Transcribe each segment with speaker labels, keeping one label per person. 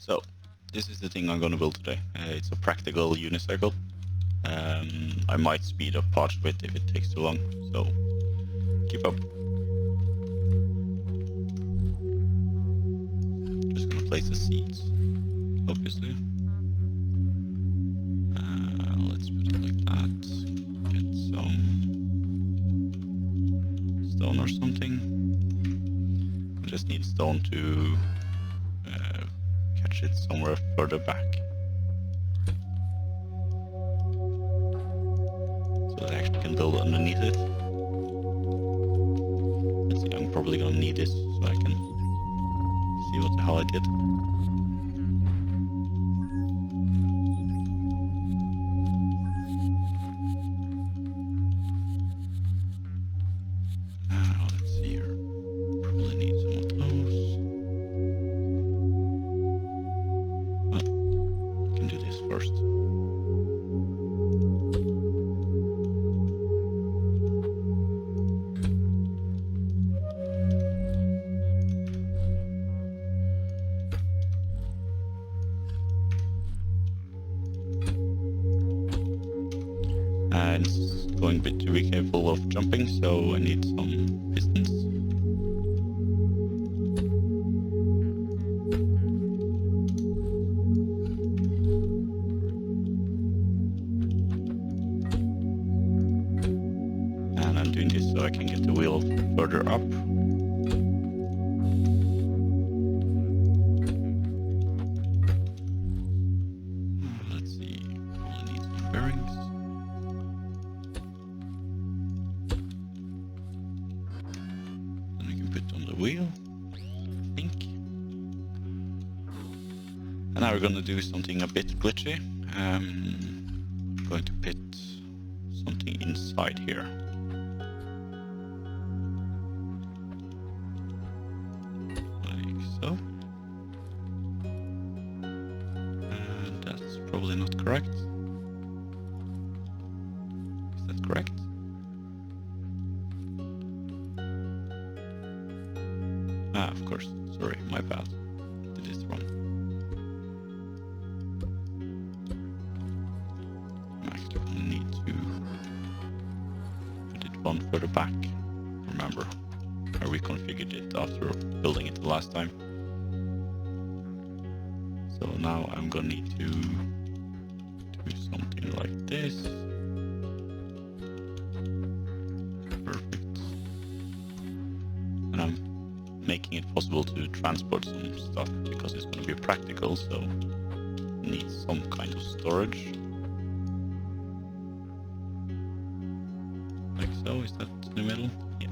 Speaker 1: So, this is the thing I'm going to build today. It's a practical unicycle. I might speed up parts of it if it takes too long, so keep up. Just going to place the seats, obviously. Let's put it like that. Get some stone or something. I just need stone to catch it somewhere further back, so that I actually can build underneath it. Let's see, I'm probably gonna need this so I can see what the hell I did. Let's see here. Probably need some of those. Well, I can do this first. And it's going to be capable of jumping, so I need some pistons. And I'm doing this so I can get the wheel further up. Let's see, probably need some bearings. Then we can put on the wheel, I think. And now we're going to do something a bit glitchy. I'm going to put something inside here. Like so. And that's probably not correct. Is that correct? Ah, of course. Sorry, my bad. Did this wrong. I'm actually going to need to put it one further back. Remember, I reconfigured it after building it the last time. So now I'm going to need to do something like this. Perfect. And I'm making it possible to transport some stuff because it's going to be practical, so it needs some kind of storage. Like so, is that in the middle? Yeah.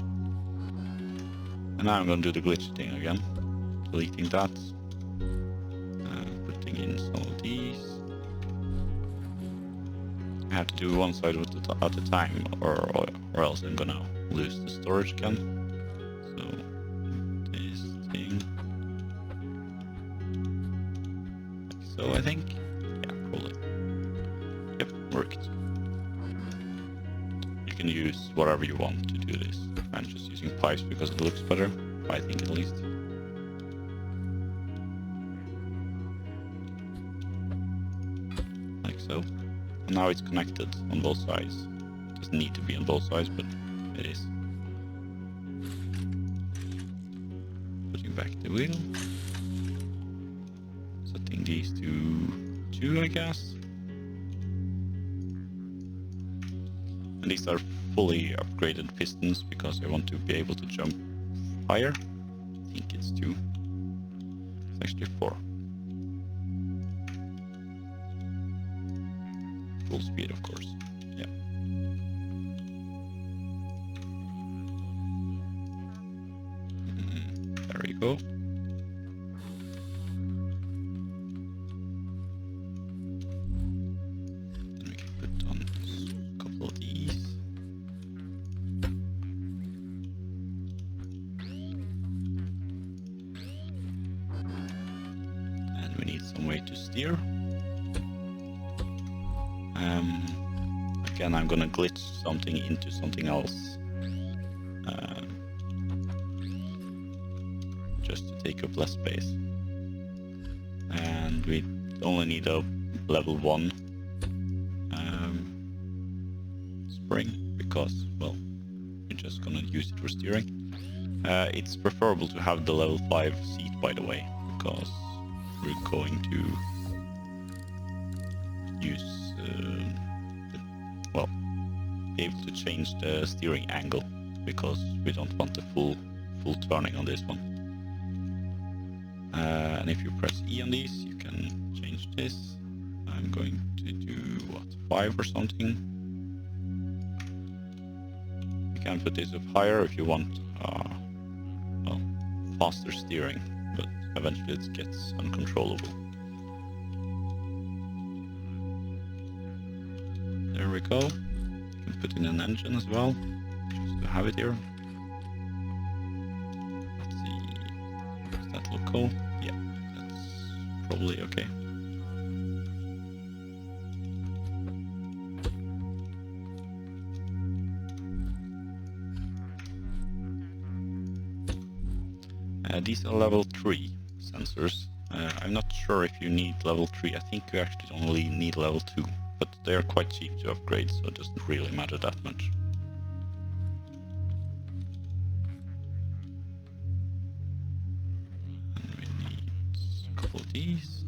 Speaker 1: And now I'm going to do the glitch thing again. Deleting that. Putting in some of these. I have to do one side at a time, or else I'm gonna lose the storage again. So this thing, like so, I think. Yeah, probably. Yep, worked. You can use whatever you want to do this. I'm just using pipes because it looks better, I think at least. Like so. And now it's connected on both sides. It doesn't need to be on both sides, but it is. Putting back the wheel. Setting these to 2, I guess. And these are fully upgraded pistons because I want to be able to jump higher. I think it's 2. It's actually 4. Full speed, of course. Yeah. There we go. Then we can put on a couple of these. And we need some way to steer. Again, I'm gonna glitch something into something else. Just to take up less space. And we only need a level 1 spring, because, well, we're just gonna use it for steering. It's preferable to have the level 5 seat, by the way, because we're going to use, well, be able to change the steering angle, because we don't want the full turning on this one. And if you press E on these, you can change this. I'm going to do, what, 5 or something? You can put this up higher if you want, well, faster steering, but eventually it gets uncontrollable. There we go. You can put in an engine as well, just to have it here. Let's see, does that look cool? Yeah, that's probably okay. These are level 3 sensors. I'm not sure if you need level 3. I think you actually only need level 2, but they are quite cheap to upgrade, so it doesn't really matter that much. And we need a couple of these.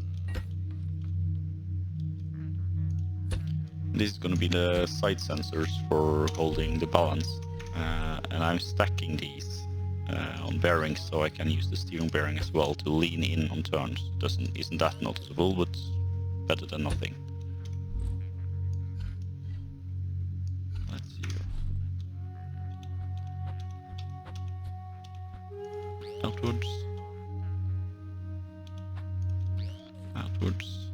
Speaker 1: This is going to be the side sensors for holding the balance, and I'm stacking these on bearings, so I can use the steering bearing as well to lean in on turns. Isn't that noticeable, but better than nothing. Let's see here. Outwards. Outwards.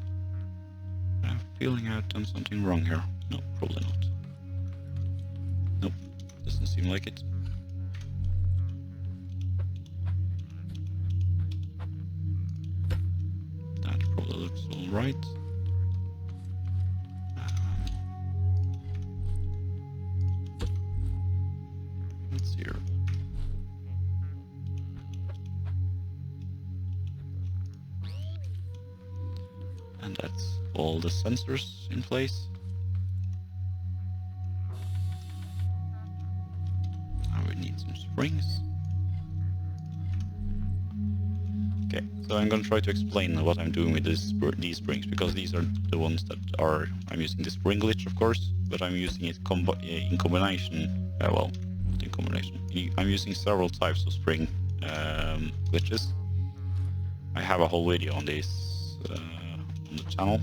Speaker 1: I have a feeling I've done something wrong here. No, probably not. Nope, doesn't seem like it. Looks all right. Let's see here. And that's all the sensors in place. Now we need some springs. Okay, so I'm going to try to explain what I'm doing with these springs, because these are the ones that I'm using the spring glitch, of course, but I'm using it in combination, well, not in combination. I'm using several types of spring glitches. I have a whole video on this on the channel,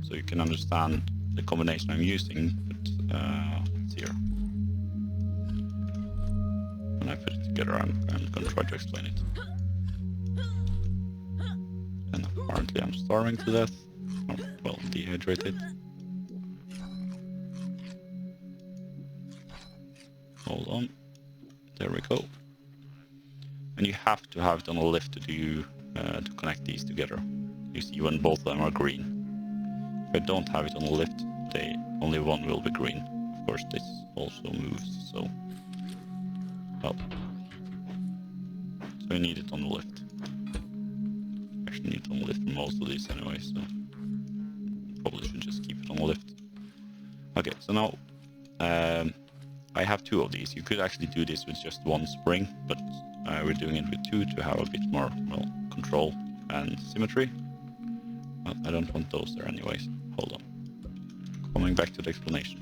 Speaker 1: so you can understand the combination I'm using, but let's see here. When I put it together, I'm going to try to explain it. And apparently I'm starving to death. Oh, well, dehydrated. Hold on. There we go. And you have to have it on a lift to to connect these together. You see when both of them are green. If I don't have it on a lift, only one will be green. Of course, this also moves, so... well, so I need it on the lift. Actually need it on the lift for most of these anyway, so probably should just keep it on the lift. Okay, so now I have 2 of these. You could actually do this with just 1 spring, but we're doing it with 2 to have a bit more, well, control and symmetry. Well, I don't want those there anyways. Hold on. Coming back to the explanation.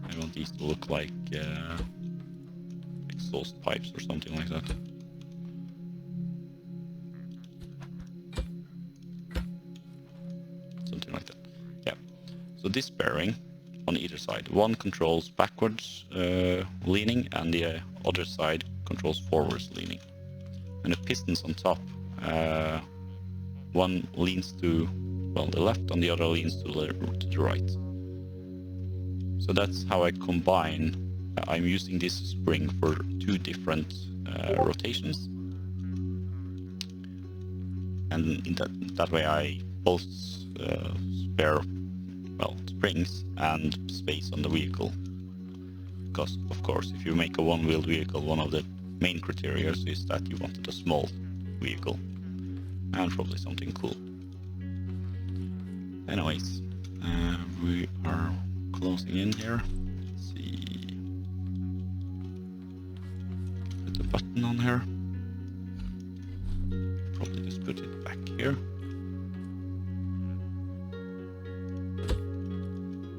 Speaker 1: I want these to look like exhaust pipes or something like that. Something like that. Yeah. So this bearing on either side, one controls backwards leaning and the other side controls forwards leaning. And the pistons on top, one leans to, well, the left and the other leans to the right. So that's how I combine. I'm using this spring for 2 different rotations, and in that way I both spare, well, springs and space on the vehicle. Because of course, if you make a one-wheeled vehicle, one of the main criteria is that you wanted a small vehicle and probably something cool. Anyways, we are closing in here. Let's see. Put a button on here. Probably just put it back here.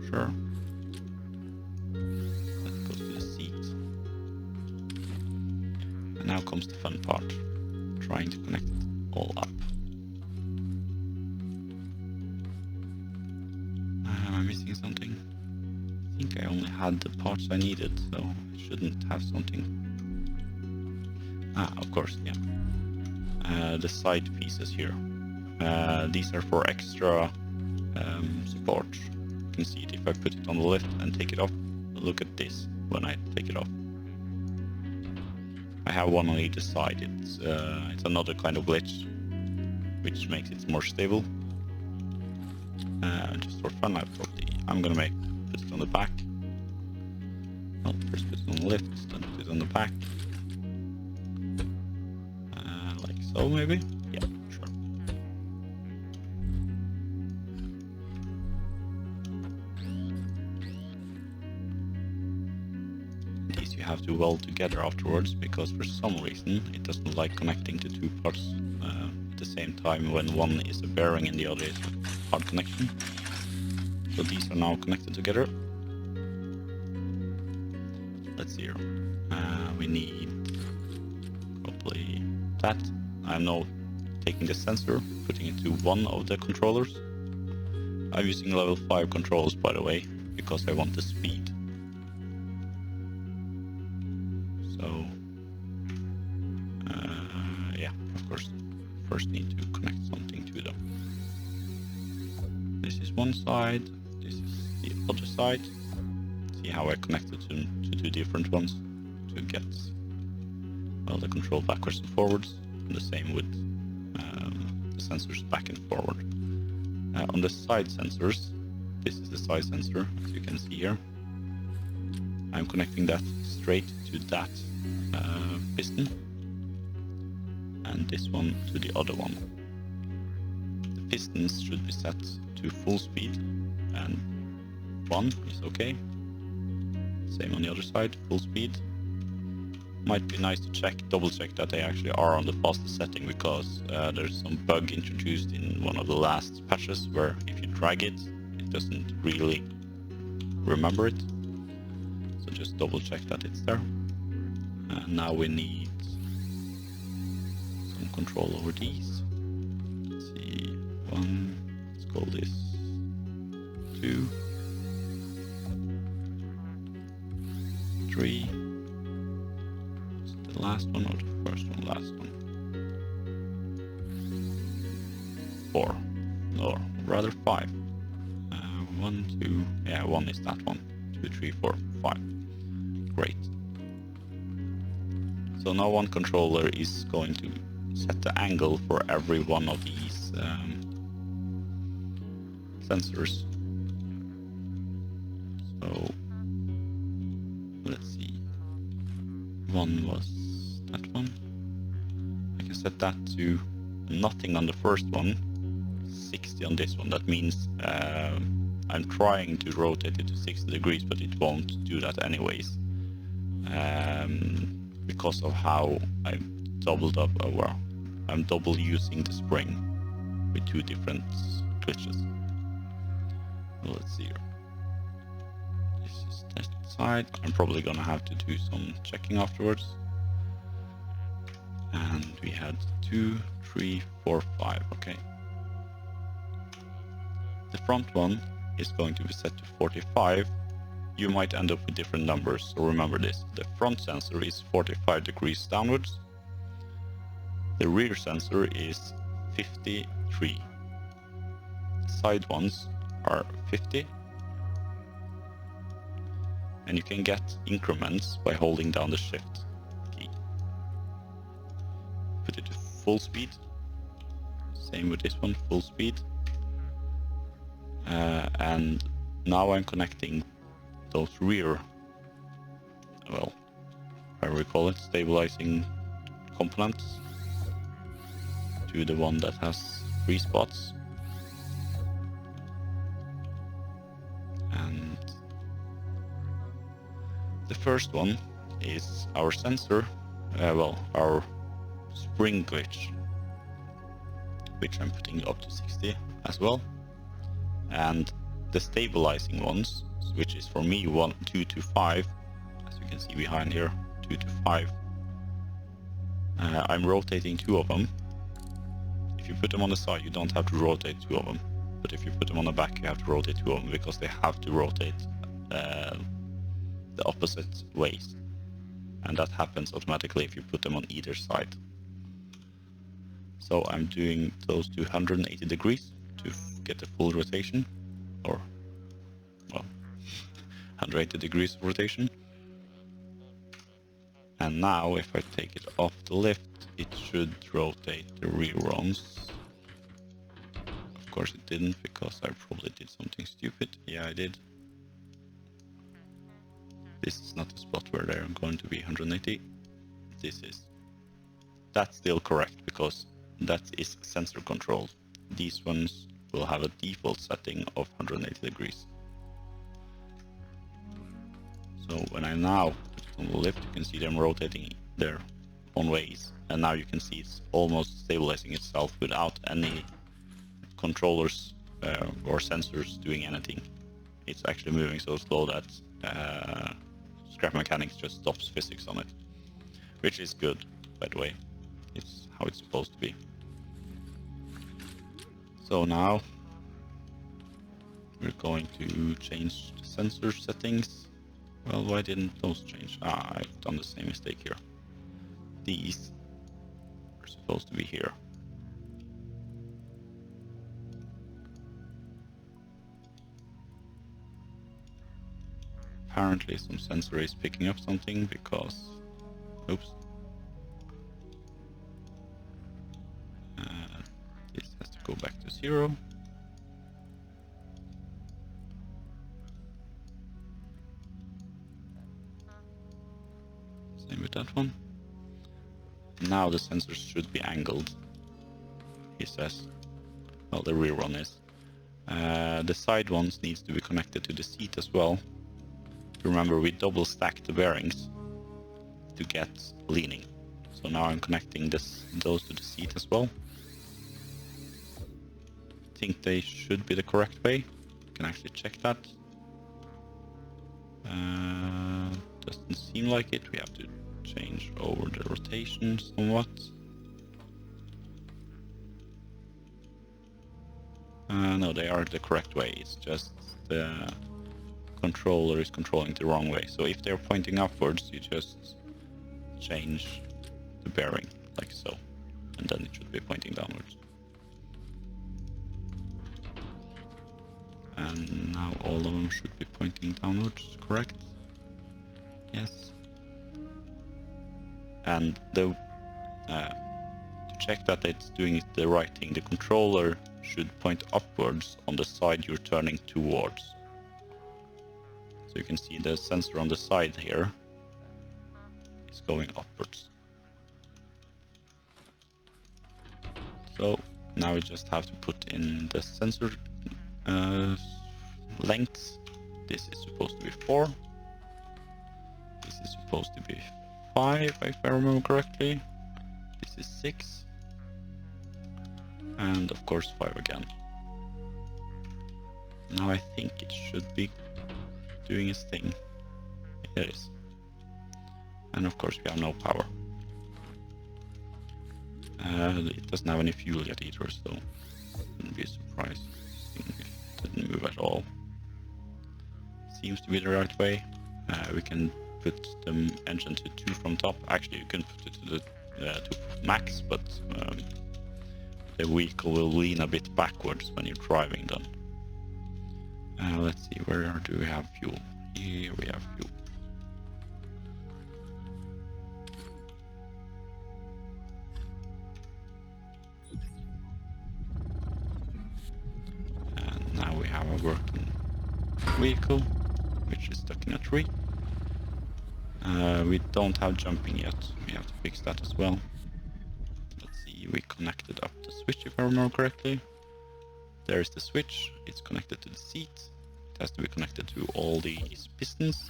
Speaker 1: Sure. That goes to the seat. And now comes the fun part. Trying to connect it all up. Am I missing something? I think I only had the parts I needed, so I shouldn't have something. Ah, of course, yeah. The side pieces here. These are for extra support. You can see it if I put it on the lift and take it off. Look at this when I take it off. I have one on either side. It's another kind of glitch, which makes it more stable. Just for fun, I'm gonna put it on the back. Well, first put it on the lift, then put it on the back. Like so, maybe? Yeah, sure. These you have to weld together afterwards, because for some reason it doesn't like connecting to two parts at the same time when one is a bearing and the other is a hard connection. So these are now connected together. Let's see here. We need probably that. I'm now taking the sensor, putting it to one of the controllers. I'm using level 5 controls, by the way, because I want the speed. So, yeah, of course, first need to connect something to them. This is one side. This is the other side. See how I connected them to two different ones to get, well, the control backwards and forwards, and the same with the sensors back and forward. On the side sensors, this is the side sensor, as you can see here. I'm connecting that straight to that piston, and this one to the other one. The pistons should be set to full speed, and 1 is okay. Same on the other side, full speed. Might be nice to double check that they actually are on the fastest setting, because there's some bug introduced in one of the last patches where if you drag it, it doesn't really remember it. So just double check that it's there. And now we need some control over these. Let's see, 1, let's call this 2, 3. The last one or the first one? Last one. 4, or rather 5. 1, 2, yeah, 1 is that one. 2, 3, 4, 5. Great. So now one controller is going to set the angle for every one of these sensors. So let's see. One was that one. I can set that to nothing on the first one, 60 on this one. That means I'm trying to rotate it to 60 degrees, but it won't do that anyways, because of how I'm doubled up. Well, I'm double using the spring with two different glitches. Let's see here. This is that side. I'm probably gonna have to do some checking afterwards. And we had 2, 3, 4, 5. Okay. The front one is going to be set to 45. You might end up with different numbers, so remember this. The front sensor is 45 degrees downwards. The rear sensor is 53. The side ones are 50. And you can get increments by holding down the shift key. Put it to full speed. Same with this one, full speed. And now I'm connecting those rear, well, I recall it, stabilizing components to the one that has 3 spots. And the first one is our sensor, our spring glitch, which I'm putting up to 60 as well. And the stabilizing ones, which is for me 1, 2 to 5, as you can see behind here, 2 to 5. I'm rotating 2 of them. If you put them on the side, you don't have to rotate 2 of them. But if you put them on the back, you have to rotate 2 of them because they have to rotate the opposite ways. And that happens automatically if you put them on either side. So I'm doing those to 180 degrees to get the full rotation, or, well, 180 degrees of rotation. And now if I take it off the lift, it should rotate the rear ones. Of course it didn't, because I probably did something stupid. Yeah, I did. This is not the spot where they're going to be 180. This is. That's still correct, because that is sensor controlled. These ones will have a default setting of 180 degrees. So when I now put it on the lift, you can see them rotating their own ways. And now you can see it's almost stabilizing itself without any controllers or sensors doing anything. It's actually moving so slow that Scrap Mechanics just stops physics on it. Which is good, by the way. It's how it's supposed to be. So now we're going to change the sensor settings. Well, why didn't those change? I've done the same mistake here. These are supposed to be here. Apparently some sensor is picking up something because... Oops. This has to go back to 0. Same with that one. Now the sensors should be angled, he says. Well, the rear one is. The side ones needs to be connected to the seat as well. Remember, we double stack the bearings to get leaning. So now I'm connecting those to the seat as well. I think they should be the correct way. You can actually check that. Doesn't seem like it. We have to change over the rotation somewhat. No, they are the correct way. It's just the controller is controlling the wrong way. So if they're pointing upwards, you just change the bearing like so, and then it should be pointing downwards. And now all of them should be pointing downwards, correct? Yes. And to check that it's doing the right thing, the controller should point upwards on the side you're turning towards. So you can see the sensor on the side here is going upwards. So now we just have to put in the sensor lengths. This is supposed to be 4. This is supposed to be 5, if I remember correctly. This is 6. And of course 5 again. Now I think it should be doing its thing. It is. And of course we have no power. It doesn't have any fuel yet either, so it wouldn't be a surprise if it didn't move at all. Seems to be the right way. We can put the engine to 2 from top. Actually, you can put it to the to max, but the vehicle will lean a bit backwards when you're driving then. Let's see, where do we have fuel? Here we have fuel. And now we have a working vehicle, which is stuck in a tree. We don't have jumping yet. We have to fix that as well. Let's see, we connected up the switch if I remember correctly. There is the switch, it's connected to the seat. It has to be connected to all these pistons.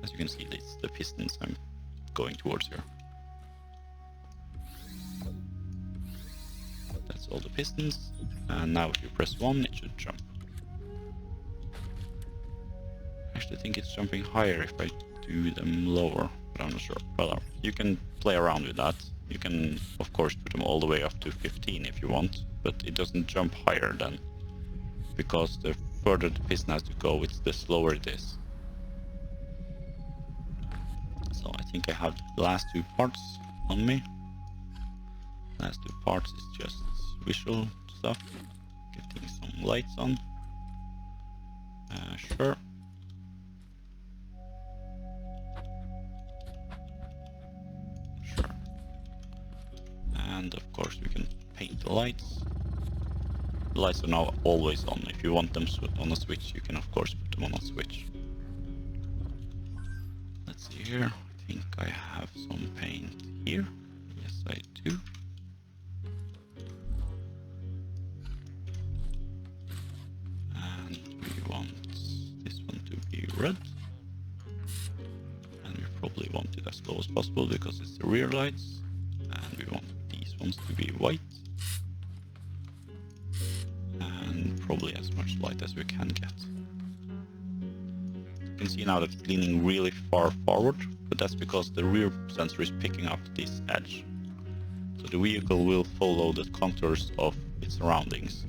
Speaker 1: As you can see, it's the pistons I'm going towards here. That's all the pistons. And now if you press 1, it should jump. I actually think it's jumping higher if I do them lower, but I'm not sure. Well, you can play around with that. You can, of course, put them all the way up to 15 if you want, but it doesn't jump higher then, because the further the piston has to go, the slower it is. So I think I have the last two parts on me. Last two parts is just visual stuff, getting some lights on. Sure. And of course we can paint the lights. The lights are now always on. If you want them on a switch, you can of course put them on a switch. Let's see here. I think I have some paint here. Yes, I do. And we want this one to be red. And we probably want it as low as possible because it's the rear lights. And we want these ones to be white. And probably as much light as we can get. You can see now that it's leaning really far forward, but that's because the rear sensor is picking up this edge. So the vehicle will follow the contours of its surroundings.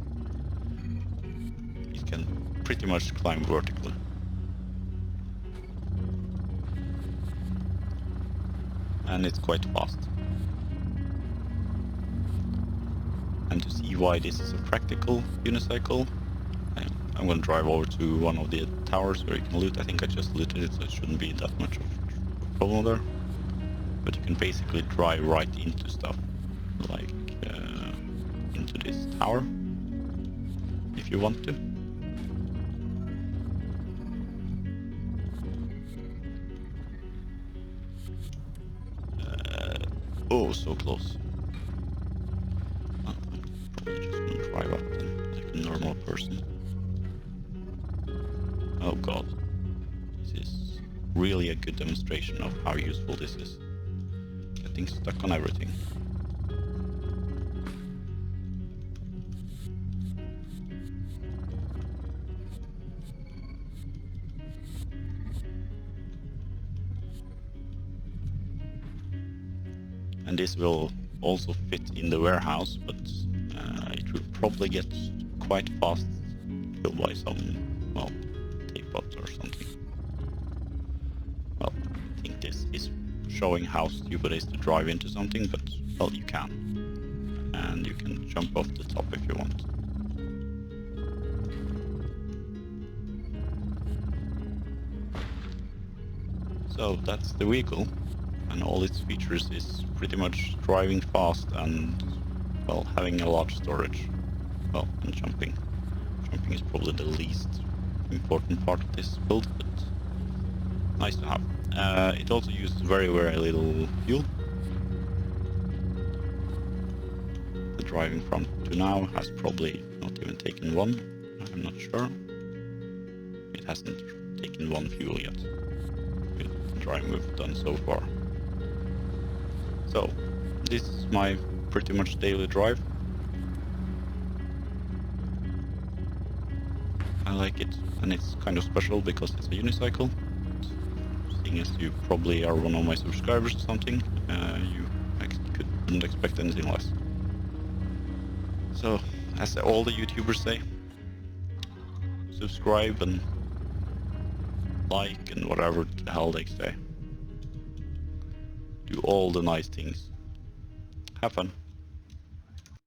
Speaker 1: It can pretty much climb vertically. And it's quite fast. And to see why this is a practical unicycle, I'm going to drive over to one of the towers where you can loot. I think I just looted it, so it shouldn't be that much of a problem there. But you can basically drive right into stuff, like into this tower, if you want to. Oh, so close. Drive up then, like a normal person. Oh god. This is really a good demonstration of how useful this is. Getting stuck on everything. And this will also fit in the warehouse, but it will probably get quite fast killed by some, well, tape bot or something. Well, I think this is showing how stupid it is to drive into something, but, well, you can. And you can jump off the top if you want. So that's the vehicle, and all its features is pretty much driving fast and, well, having a large storage. Well, and jumping. Jumping is probably the least important part of this build, but nice to have. It also uses very, very little fuel. The driving from to now has probably not even taken one. I'm not sure. It hasn't taken one fuel yet with the driving we've done so far. So, this is my pretty much daily drive. I like it, and it's kind of special because it's a unicycle. Seeing as you probably are one of my subscribers or something, you couldn't expect anything less. So, as all the YouTubers say, subscribe and like and whatever the hell they say. Do all the nice things. Have fun.